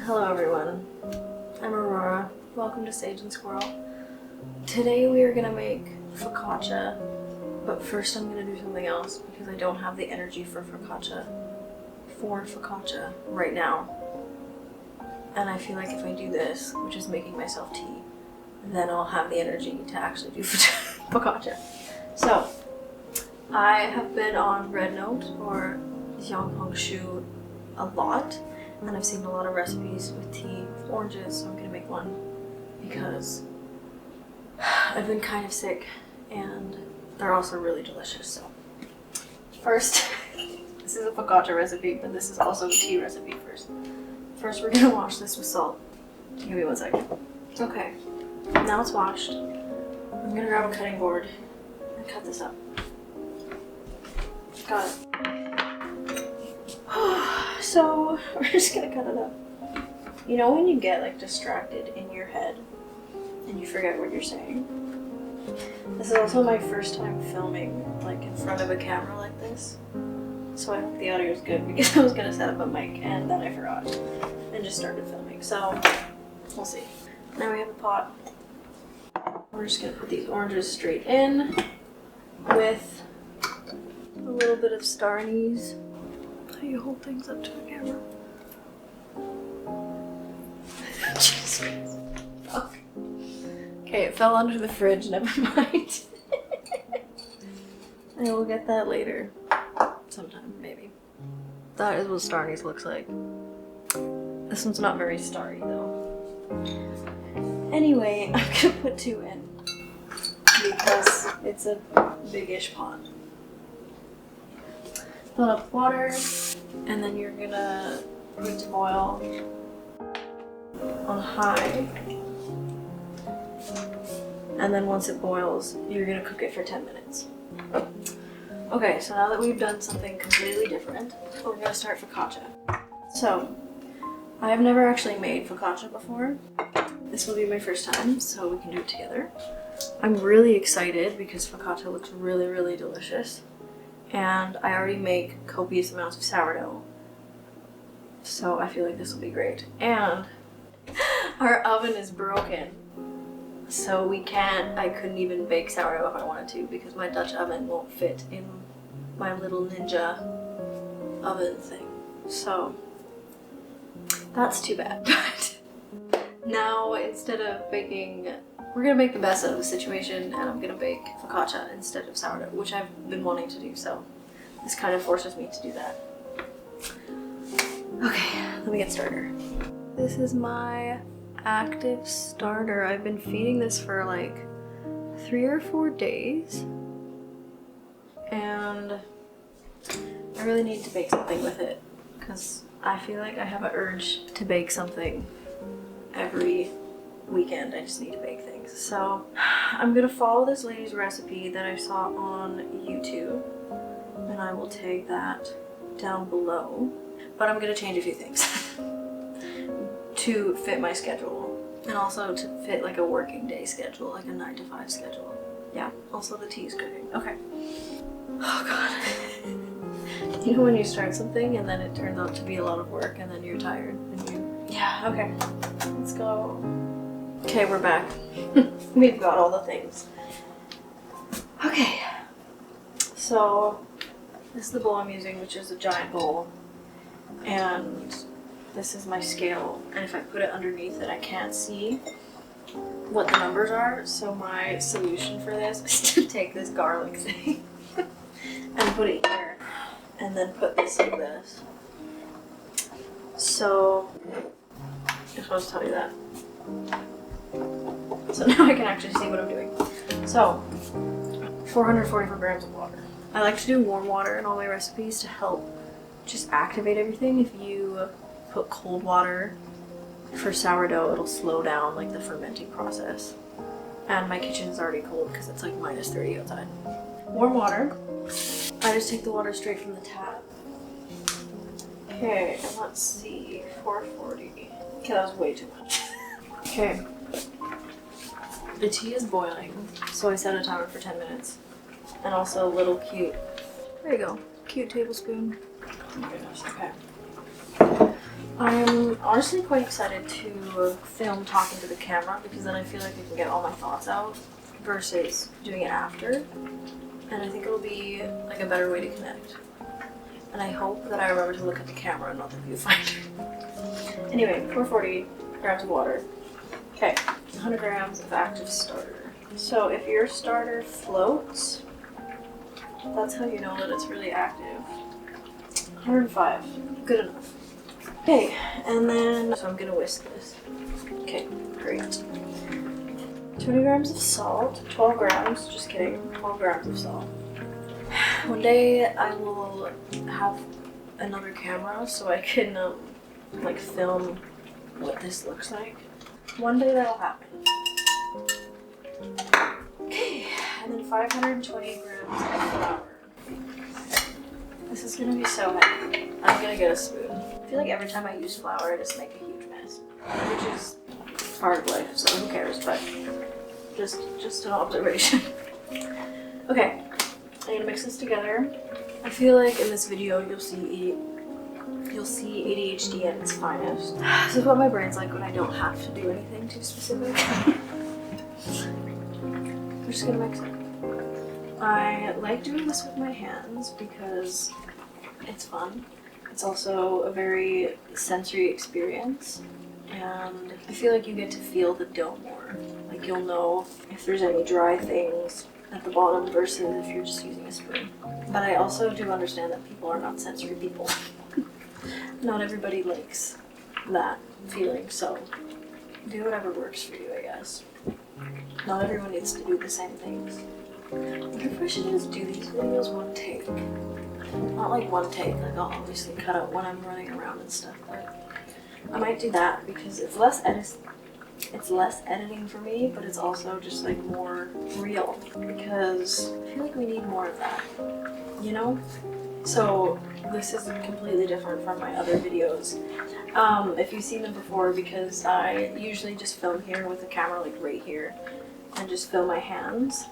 Hello everyone, I'm Aurora. Welcome to Sage and Squirrel. Today we are gonna make focaccia, but first I'm gonna do something else because I don't have the energy for focaccia right now. And I feel like if I do this, which is making myself tea, then I'll have the energy to actually do focaccia. So, I have been on RedNote or Xiaohongshu a lot, and I've seen a lot of recipes with tea with oranges, so I'm gonna make one because I've been kind of sick and they're also really delicious. So first, this is a focaccia recipe, but this is also a tea recipe first. First we're gonna wash this with salt. Give me 1 second. Okay, now it's washed. I'm gonna grab a cutting board and cut this up. Got it. So we're just gonna cut it up. You know when you get like distracted in your head and you forget what you're saying? This is also my first time filming like in front of a camera like this. So I hope the audio is good because I was gonna set up a mic and then I forgot and just started filming. So we'll see. Now we have a pot. We're just gonna put these oranges straight in with a little bit of star anise. How you hold things up to the camera. Jesus Christ. Fuck. Okay, it fell under the fridge, never mind. I will get that later. Sometime, maybe. That is what star anise looks like. This one's not very starry though. Anyway, I'm gonna put 2 in because it's a big-ish pot. Fill up water, and then you're gonna put it to boil on high. And then once it boils, you're gonna cook it for 10 minutes. Okay, so now that we've done something completely different, we're gonna start focaccia. So, I have never actually made focaccia before. This will be my first time, so we can do it together. I'm really excited because focaccia looks really, really delicious. And I already make copious amounts of sourdough, so I feel like this will be great. And our oven is broken, so I couldn't even bake sourdough if I wanted to because my Dutch oven won't fit in my little ninja oven thing. So that's too bad. But now instead of baking, we're gonna make the best out of the situation, and I'm gonna bake focaccia instead of sourdough, which I've been wanting to do, so this kind of forces me to do that. Okay, let me get started. This is my active starter. I've been feeding this for like 3 or 4 days, and I really need to bake something with it because I feel like I have an urge to bake something every weekend. I just need to bake things. So I'm gonna follow this lady's recipe that I saw on YouTube, and I will tag that down below. But I'm gonna change a few things to fit my schedule, and also to fit like a working day schedule, like a 9 to 5 schedule. Yeah, also the tea's cooking. Okay. Oh god. You know when you start something and then it turns out to be a lot of work and then you're tired and yeah, okay. Let's go. Okay, we're back. We've got all the things. Okay. So, this is the bowl I'm using, which is a giant bowl. And this is my scale. And if I put it underneath it, I can't see what the numbers are. So my solution for this is to take this garlic thing and put it here. And then put this in this. So, I'm supposed to tell you that. So now I can actually see what I'm doing. So, 444 grams of water. I like to do warm water in all my recipes to help just activate everything. If you put cold water for sourdough, it'll slow down like the fermenting process. And my kitchen is already cold because it's like -30 outside. Warm water. I just take the water straight from the tap. Okay, and let's see, 440. Okay, that was way too much. Okay. The tea is boiling, so I set a timer for 10 minutes. And also a little cute, there you go, cute tablespoon. Oh my goodness, okay. I'm honestly quite excited to film talking to the camera because then I feel like I can get all my thoughts out versus doing it after. And I think it'll be like a better way to connect. And I hope that I remember to look at the camera and not the viewfinder. Anyway, 440 grams of water. Okay, 100 grams of active starter. So if your starter floats, that's how you know that it's really active. 105, good enough. Okay, and then, so I'm gonna whisk this. Okay, great. 20 grams of salt, 12 grams, just kidding, 12 grams of salt. One day I will have another camera so I can like film what this looks like. One day that'll happen. Okay, and then 520 grams of flour. This is gonna be so heavy. I'm gonna get a spoon. I feel like every time I use flour I just make a huge mess, which is part of life, so who cares, but just an observation. Okay, I'm gonna mix this together. I feel like in this video you'll see ADHD at its finest. This is what my brain's like when I don't have to do anything too specific. I'm just gonna mix it. I like doing this with my hands because it's fun. It's also a very sensory experience, and I feel like you get to feel the dough more. Like you'll know if there's any dry things at the bottom versus if you're just using a spoon. But I also do understand that people are not sensory people. Not everybody likes that feeling, so do whatever works for you, I guess. Not everyone needs to do the same things. What if I should just do these videos one take? Not like one take, like I'll obviously cut out when I'm running around and stuff, but I might do that because it's less editing for me, but it's also just like more real because I feel like we need more of that, you know? So this is completely different from my other videos. If you've seen them before, because I usually just film here with the camera like right here and just film my hands.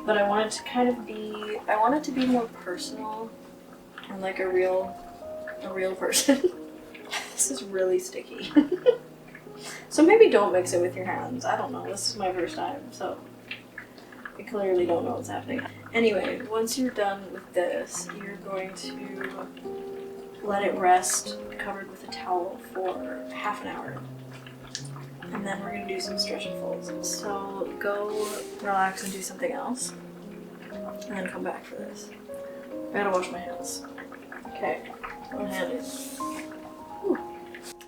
But I want it to kind of be, I want it to be more personal and like a real person. This is really sticky. So maybe don't mix it with your hands. I don't know, this is my first time, so I clearly don't know what's happening. Anyway, once you're done with this, you're going to let it rest covered with a towel for half an hour. And then we're gonna do some stretch and folds. So go relax and do something else, and then come back for this. I gotta wash my hands. Okay, one-handed.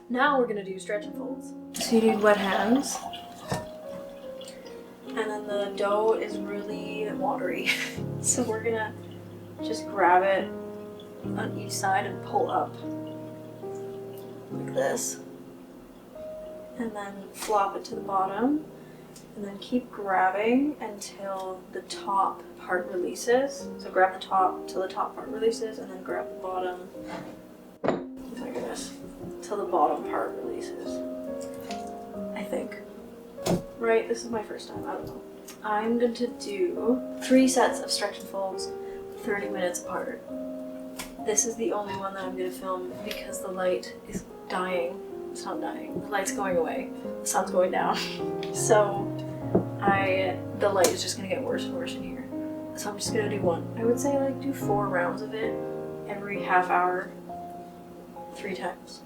Now we're gonna do stretch and folds. So you need wet hands, and then the dough is really watery. So we're gonna just grab it on each side and pull up like this. And then flop it to the bottom, and then keep grabbing until the top part releases. So grab the top till the top part releases, and then grab the bottom, oh my goodness, till the bottom part releases. I think. Right, this is my first time, I don't know. I'm going to do 3 sets of stretch and folds, 30 minutes apart. This is the only one that I'm going to film because the light is dying. It's not dying. The light's going away. The sun's going down. So the light is just gonna get worse and worse in here. So I'm just gonna do one. I would say like do 4 rounds of it every half hour, 3 times.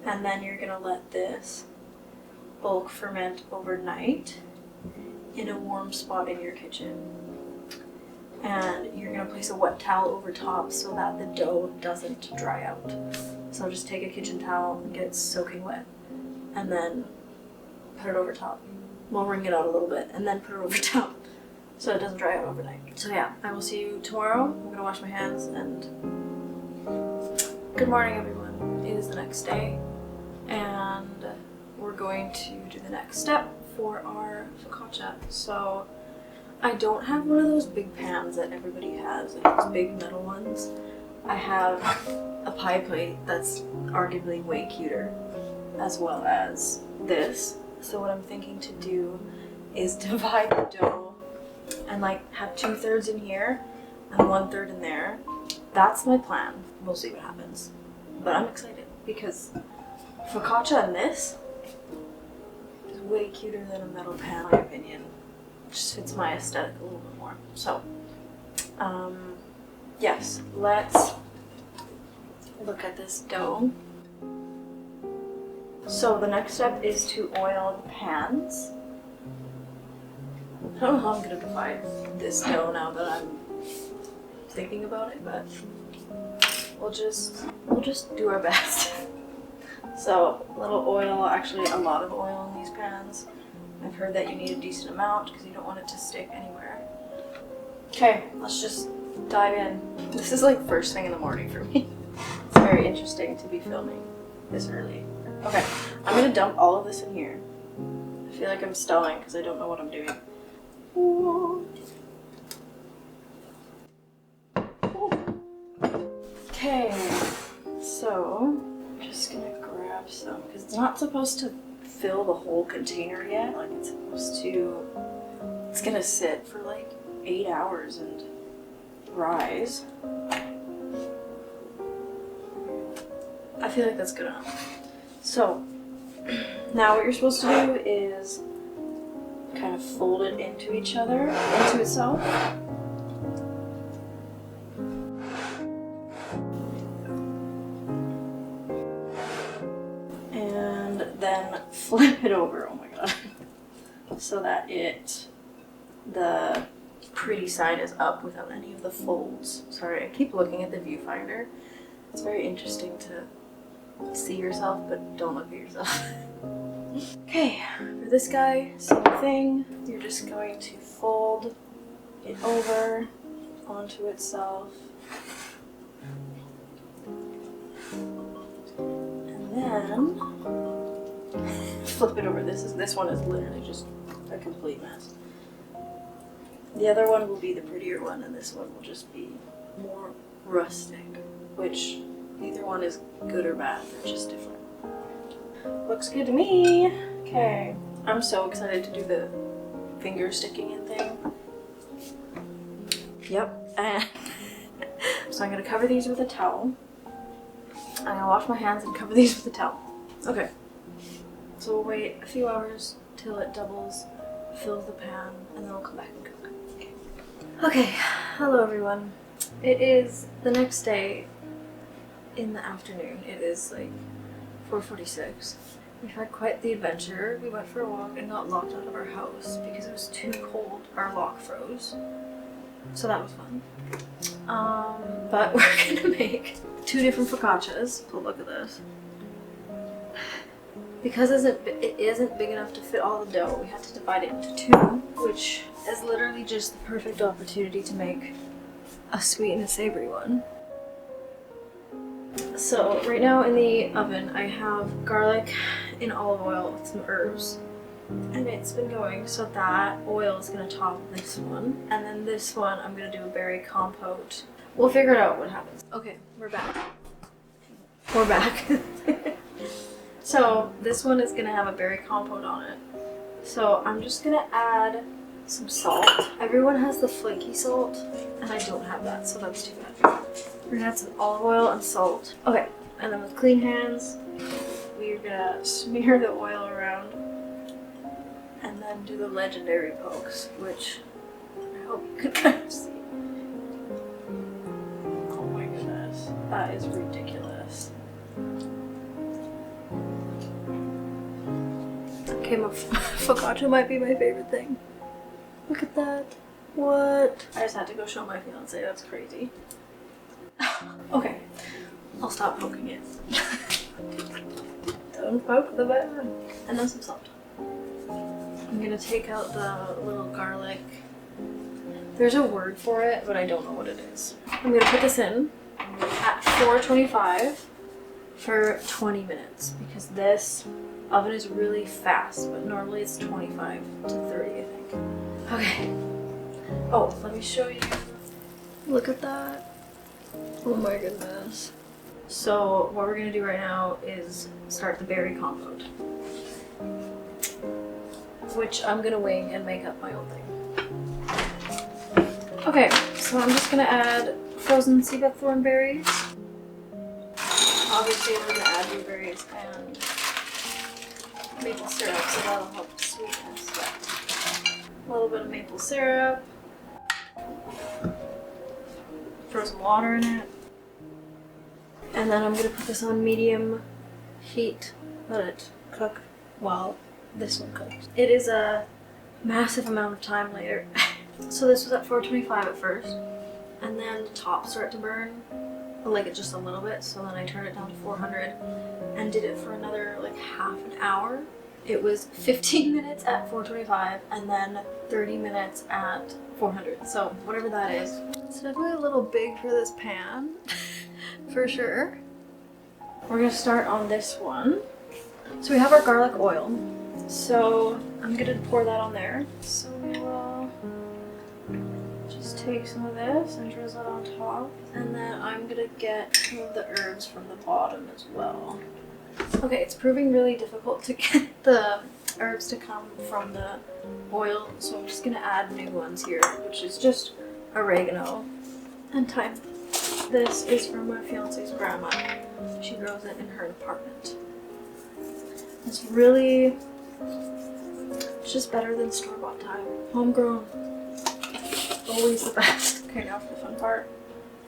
And then you're gonna let this bulk ferment overnight in a warm spot in your kitchen. And you're gonna place a wet towel over top so that the dough doesn't dry out. So just take a kitchen towel and get it soaking wet, and then put it over top. We'll wring it out a little bit, and then put it over top so it doesn't dry out overnight. So yeah, I will see you tomorrow. I'm gonna wash my hands, and good morning everyone. It is the next day, and we're going to do the next step for our focaccia. So I don't have one of those big pans that everybody has, like those big metal ones. I have a pie plate that's arguably way cuter, as well as this. So what I'm thinking to do is divide the dough and like have 2/3 in here and 1/3 in there. That's my plan. We'll see what happens. But I'm excited. because focaccia and this is way cuter than a metal pan, in my opinion. It just fits my aesthetic a little bit more. So, yes, let's look at this dough. So the next step is to oil the pans. I don't know how I'm gonna divide this dough now that I'm thinking about it, but we'll just do our best. So a little oil, actually a lot of oil in these pans. I've heard that you need a decent amount because you don't want it to stick anywhere. Okay, let's just dive in. This is like first thing in the morning for me. It's very interesting to be filming this early. Okay, I'm gonna dump all of this in here. I feel like I'm stalling because I don't know what I'm doing. Okay, so I'm just gonna grab some because it's not supposed to fill the whole container yet. Like it's gonna sit for like 8 hours and rise. I feel like that's good enough. So now what you're supposed to do is kind of fold it into itself. And then flip it over, oh my god, so that the pretty side is up without any of the folds. Sorry, I keep looking at the viewfinder. It's very interesting to see yourself, but don't look at yourself. Okay, for this guy, same thing. You're just going to fold it over onto itself. And then flip it over. This one is literally just a complete mess. The other one will be the prettier one, and this one will just be more rustic, which neither one is good or bad, they're just different. Looks good to me. Okay, I'm so excited to do the finger sticking in thing. Yep, and so I'm gonna cover these with a towel. I'm gonna wash my hands and cover these with a towel. Okay, so we'll wait a few hours till it doubles, fills the pan, and then we'll come back and cook. Okay, hello everyone. It is the next day in the afternoon. It is like 4:46. We've had quite the adventure. We went for a walk and got locked out of our house because it was too cold. Our lock froze. So that was fun. But we're gonna make 2 different focaccias. So look at this. Because it isn't big enough to fit all the dough, we had to divide it into 2, which is literally just the perfect opportunity to make a sweet and a savory one. So right now in the oven I have garlic in olive oil with some herbs, and it's been going, so that oil is going to top this one, and then this one I'm going to do a berry compote. We'll figure it out what happens. Okay, we're back. We're back. So this one is going to have a berry compote on it. So I'm just going to add some salt. Everyone has the flaky salt, and I don't have that, so that's too bad. We're gonna add some olive oil and salt. Okay, and then with clean hands, we're gonna smear the oil around and then do the legendary pokes, which I hope you can kind of see. Oh my goodness, that is ridiculous. Okay, my focaccia might be my favorite thing. Look at that. What? I just had to go show my fiance, that's crazy. Okay, I'll stop poking it. Don't poke the bear. And then some salt. I'm gonna take out the little garlic. There's a word for it, but I don't know what it is. I'm gonna put this in at 425 for 20 minutes because this oven is really fast, but normally it's 25 to 30, I think. Okay. Oh, let me show you. Look at that. Oh my goodness. So what we're gonna do right now is start the berry compote, which I'm gonna wing and make up my own thing. Okay, so I'm just gonna add frozen sea buckthorn berries. obviously we're gonna add blueberries and maple syrup, so that'll help the sweetness. A little bit of maple syrup. Throw some water in it. And then I'm gonna put this on medium heat, let it cook while this one cooks. It is a massive amount of time later. So this was at 425 at first, and then the top started to burn, like just a little bit, so then I turned it down to 400 and did it for another like half an hour. It was 15 minutes at 425 and then 30 minutes at 400, so whatever that is. It's definitely a little big for this pan, for sure. We're gonna start on this one. So we have our garlic oil, so I'm gonna pour that on there. So we will just take some of this and drizzle it on top, and then I'm gonna get some of the herbs from the bottom as well. Okay, it's proving really difficult to get the herbs to come from the oil, so I'm just gonna add new ones here, which is just oregano and thyme. This is from my fiance's grandma. She grows it in her apartment. It's just better than store-bought thyme. Homegrown, always the best. Okay, now for the fun part.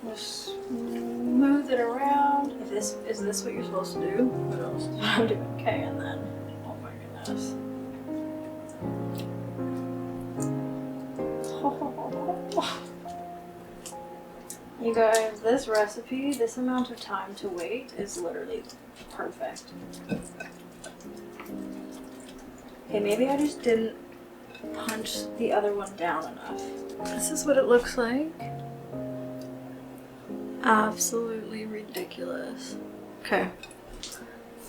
Just smooth it around. Is this what you're supposed to do? What else is what I'm doing? Okay, and then, oh my goodness. You guys, this recipe, this amount of time to wait is literally perfect. Okay, maybe I just didn't punch the other one down enough. This is what it looks like. Absolutely ridiculous. Okay,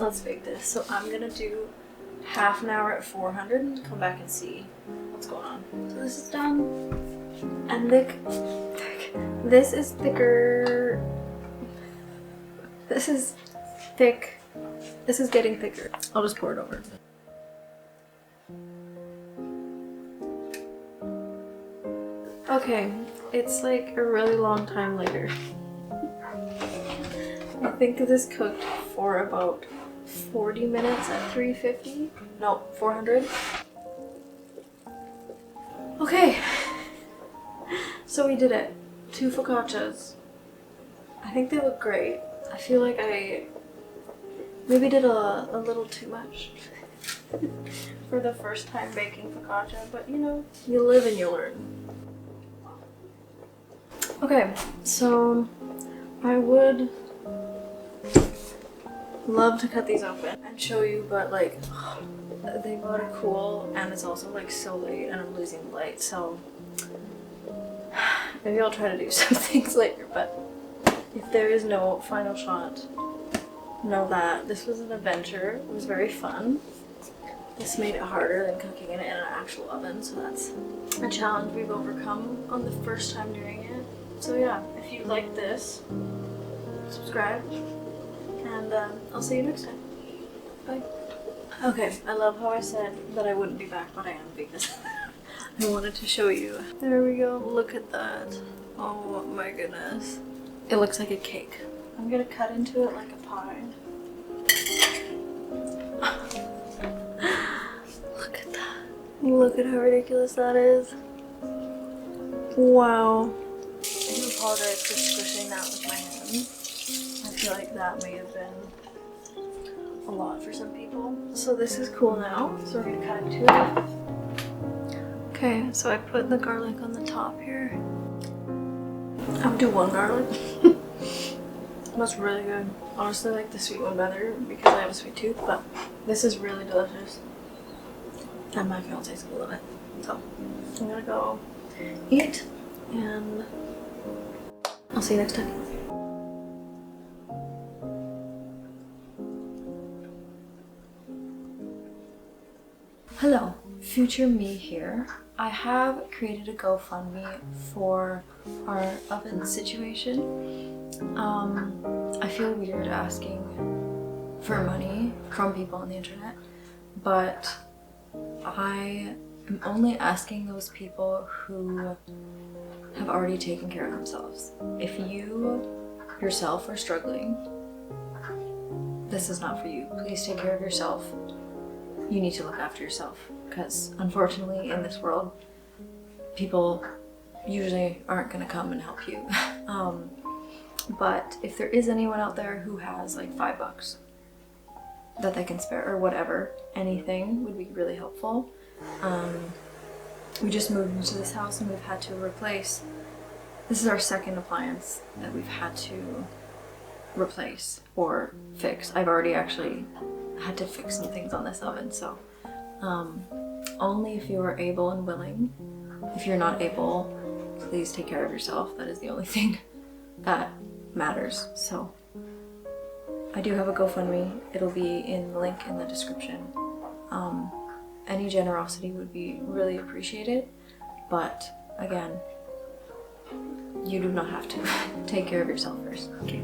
let's bake this. So I'm gonna do half an hour at 400 and come back and see what's going on. So this is done. And this is thicker. This is thick. This is getting thicker. I'll just pour it over. Okay, it's like a really long time later. I think this cooked for about 40 minutes at 350. No, 400. Okay, so we did it. 2 focaccias. I think they look great. I feel like I maybe did a little too much for the first time baking focaccia, but you know, you live and you learn. Okay, so I would love to cut these open and show you, but like they gotta cool, and it's also like so late and I'm losing light, so maybe I'll try to do some things later. But if there is no final shot, know that this was an adventure. It was very fun. This made it harder than cooking it in an actual oven, so that's a challenge we've overcome on the first time doing it. So yeah, if you like this, subscribe, and I'll see you next time. Bye. Okay, I love how I said that I wouldn't be back, but I am, because I wanted to show you. There we go. Look at that. Oh my goodness. It looks like a cake. I'm gonna cut into it like a pie. Look at that. Look at how ridiculous that is. Wow. I do apologize for squishing that with my hands. I feel like that may have been a lot for some people. So this is cool now, so we're gonna cut into it. Okay, so I put the garlic on the top here. I would do 1 garlic. That's really good. Honestly, I like the sweet one better because I have a sweet tooth, but this is really delicious. And my fiance's gonna love it. So I'm gonna go eat, and I'll see you next time. Hello, future me here. I have created a GoFundMe for our oven situation. I feel weird asking for money from people on the internet, but I am only asking those people who have already taken care of themselves. If you yourself are struggling this is not for you. Please take care of yourself. You need to look after yourself, because unfortunately in this world, people usually aren't gonna come and help you. But if there is anyone out there who has like $5 that they can spare, or whatever, anything would be really helpful. We just moved into this house and we've had to replace, this is our second appliance that we've had to replace or fix. I've already actually had to fix some things on this oven, so only if you are able and willing. If you're not able, please take care of yourself. That is the only thing that matters. So I do have a GoFundMe. It'll be in the link in the description. Any generosity would be really appreciated, but again, you do not have to. Take care of yourself first. Okay.